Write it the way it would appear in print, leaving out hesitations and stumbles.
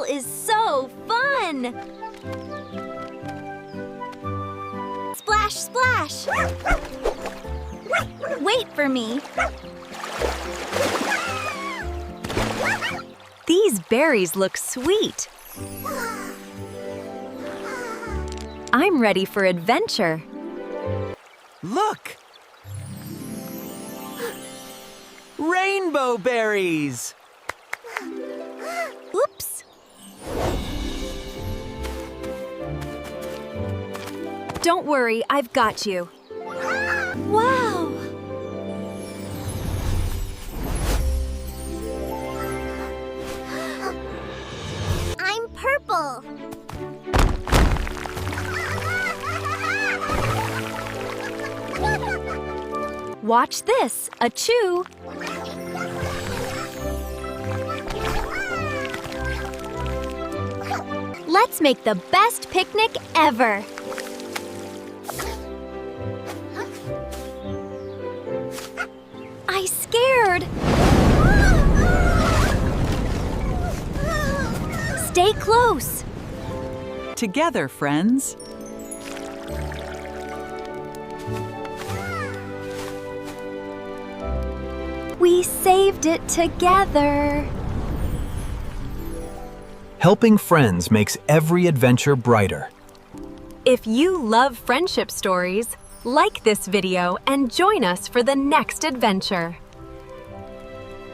is so fun! Splash, splash! Wait for me. These berries look sweet. I'm ready for adventure. Look! Rainbow berries! Oops! Don't worry, I've got you. Wow! I'm purple. Watch this, a chew. Let's make the best picnic ever. I scared. Stay close. Together, friends. We saved it together. Helping friends makes every adventure brighter. If you love friendship stories, like this video and join us for the next adventure.